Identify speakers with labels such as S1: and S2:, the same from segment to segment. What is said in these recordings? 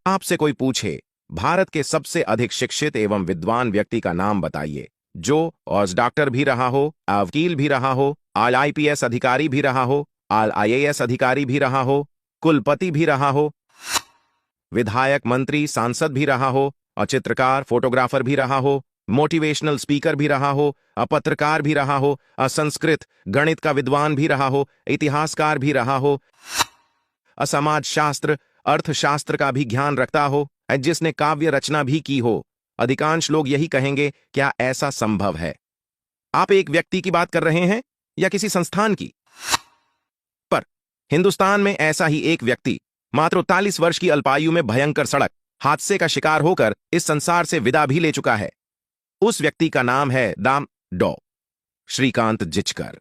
S1: आपसे कोई पूछे भारत के सबसे अधिक शिक्षित एवं विद्वान व्यक्ति का नाम बताइए, जो और डॉक्टर भी रहा हो, वकील भी रहा हो, आईपीएस अधिकारी भी रहा हो, आईएएस अधिकारी भी रहा हो, कुलपति भी रहा हो, विधायक, मंत्री, सांसद भी रहा हो, और चित्रकार, फोटोग्राफर भी रहा हो, मोटिवेशनल स्पीकर भी रहा हो, पत्रकार भी रहा हो, संस्कृत गणित का विद्वान भी रहा हो, इतिहासकार भी रहा हो, समाज शास्त्र, अर्थशास्त्र का भी ज्ञान रखता हो, जिसने काव्य रचना भी की हो। अधिकांश लोग यही कहेंगे, क्या ऐसा संभव है? आप एक व्यक्ति की बात कर रहे हैं या किसी संस्थान की? पर हिंदुस्तान में ऐसा ही एक व्यक्ति मात्र 43 वर्ष की अल्पायु में भयंकर सड़क हादसे का शिकार होकर इस संसार से विदा भी ले चुका है। उस व्यक्ति का नाम है डॉ. श्रीकांत जिचकर।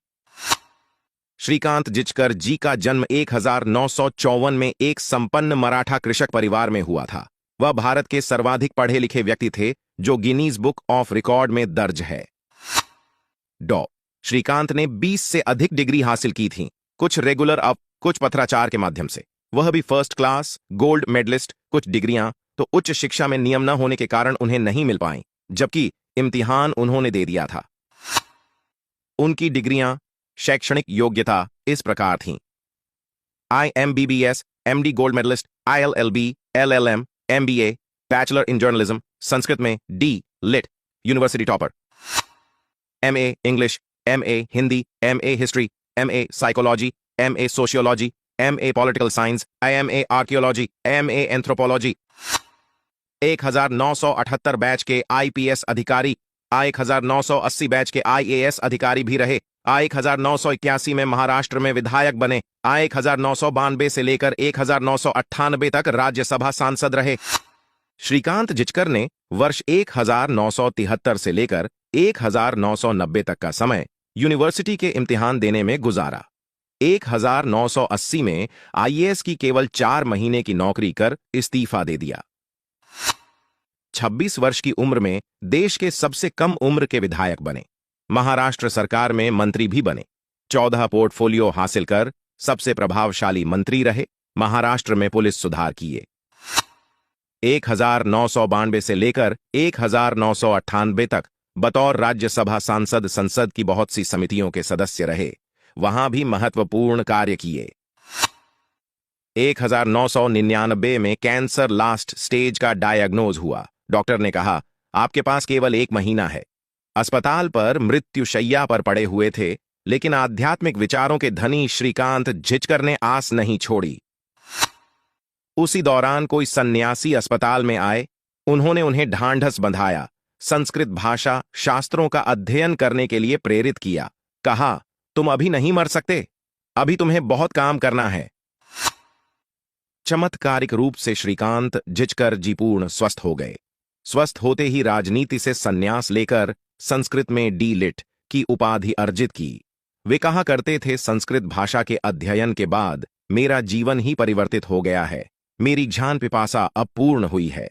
S1: श्रीकांत जिचकर जी का जन्म 1954 में एक संपन्न मराठा कृषक परिवार में हुआ था। वह भारत के सर्वाधिक पढ़े लिखे व्यक्ति थे, जो गिनीज बुक ऑफ रिकॉर्ड में दर्ज है। डॉ. श्रीकांत ने 20 से अधिक डिग्री हासिल की थीं, कुछ रेगुलर कुछ पत्राचार के माध्यम से। वह भी फर्स्ट क्लास, गोल्ड मेडलिस्ट। कुछ डिग्रियां तो उच्च शिक्षा में नियम न होने के कारण उन्हें नहीं मिल पाईं, जबकि इम्तिहान उन्होंने दे दिया था। उनकी डिग्रियां, शैक्षणिक योग्यता इस प्रकार थीं: IMBBS, MD gold medalist, ILLB, LLM, MBA, bachelor in journalism, Sanskrit में D. Litt, university topper, MA English, MA Hindi, MA history, MA psychology, MA sociology, MA political science, IMA archaeology, MA anthropology. 1978 batch के IPS अधिकारी, 1980 batch के IAS अधिकारी भी रहे। 1981 में महाराष्ट्र में विधायक बने। 1992 से लेकर 1998 तक राज्यसभा सांसद रहे। श्रीकांत जिचकर ने वर्ष 1973 से लेकर 1990 तक का समय यूनिवर्सिटी के इम्तिहान देने में गुजारा। 1980 में IAS की केवल 4 महीने की नौकरी कर इस्तीफा दे दिया। 26 वर्ष की उम्र में देश के सबसे कम उम्र के विधायक बने। महाराष्ट्र सरकार में मंत्री भी बने। 14 पोर्टफोलियो हासिल कर सबसे प्रभावशाली मंत्री रहे। महाराष्ट्र में पुलिस सुधार किए। 1992 से लेकर 1998 तक बतौर राज्यसभा सांसद संसद की बहुत सी समितियों के सदस्य रहे। वहां भी महत्वपूर्ण कार्य किए। 1999 में कैंसर लास्ट स्टेज का डायग्नोज हुआ। डॉक्टर ने कहा, आपके पास केवल 1 महीना है। अस्पताल पर मृत्युशैया पर पड़े हुए थे, लेकिन आध्यात्मिक विचारों के धनी श्रीकांत जिचकर ने आस नहीं छोड़ी। उसी दौरान कोई सन्यासी अस्पताल में आए। उन्होंने उन्हें ढांढस बंधाया, संस्कृत भाषा शास्त्रों का अध्ययन करने के लिए प्रेरित किया। कहा, तुम अभी नहीं मर सकते, अभी तुम्हें बहुत काम करना है। चमत्कारिक रूप से श्रीकांत जिचकर जी पूर्ण स्वस्थ हो गए। स्वस्थ होते ही राजनीति से संन्यास लेकर संस्कृत में D. लिट की उपाधि अर्जित की। वे कहा करते थे, संस्कृत भाषा के अध्ययन के बाद मेरा जीवन ही परिवर्तित हो गया है। मेरी ज्ञान पिपासा अब पूर्ण हुई है।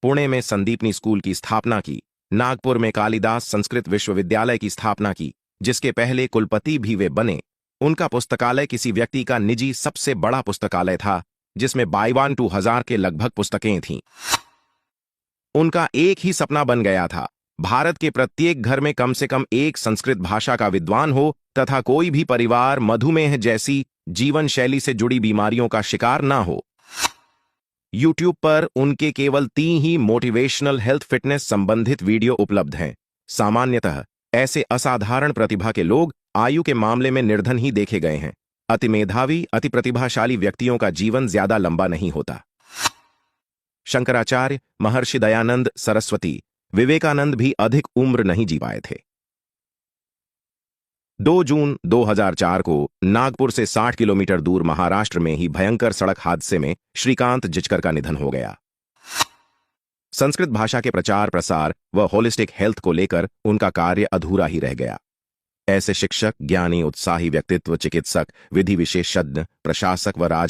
S1: पुणे में संदीपनी स्कूल की स्थापना की। नागपुर में कालिदास संस्कृत विश्वविद्यालय की स्थापना की, जिसके पहले कुलपति भी वे बने। उनका पुस्तकालय किसी व्यक्ति का निजी सबसे बड़ा पुस्तकालय था, जिसमें 22,000 के लगभग पुस्तकें थीं। उनका एक ही सपना बन गया था, भारत के प्रत्येक घर में कम से कम एक संस्कृत भाषा का विद्वान हो तथा कोई भी परिवार मधुमेह जैसी जीवन शैली से जुड़ी बीमारियों का शिकार ना हो। यूट्यूब पर उनके केवल 3 ही मोटिवेशनल हेल्थ फिटनेस संबंधित वीडियो उपलब्ध हैं। सामान्यतः ऐसे असाधारण प्रतिभा के लोग आयु के मामले में निर्धन ही देखे गए हैं। अति मेधावी, अति प्रतिभाशाली व्यक्तियों का जीवन ज्यादा लंबा नहीं होता। शंकराचार्य, महर्षि दयानंद सरस्वती, विवेकानंद भी अधिक उम्र नहीं जी पाए थे। 2 जून 2004 को नागपुर से 60 किलोमीटर दूर महाराष्ट्र में ही भयंकर सड़क हादसे में श्रीकांत जिचकर का निधन हो गया। संस्कृत भाषा के प्रचार प्रसार व होलिस्टिक हेल्थ को लेकर उनका कार्य अधूरा ही रह गया। ऐसे शिक्षक, ज्ञानी, उत्साही व्यक्तित्व, चिकित्सक, विधि विशेषज्ञ, प्रशासक व राज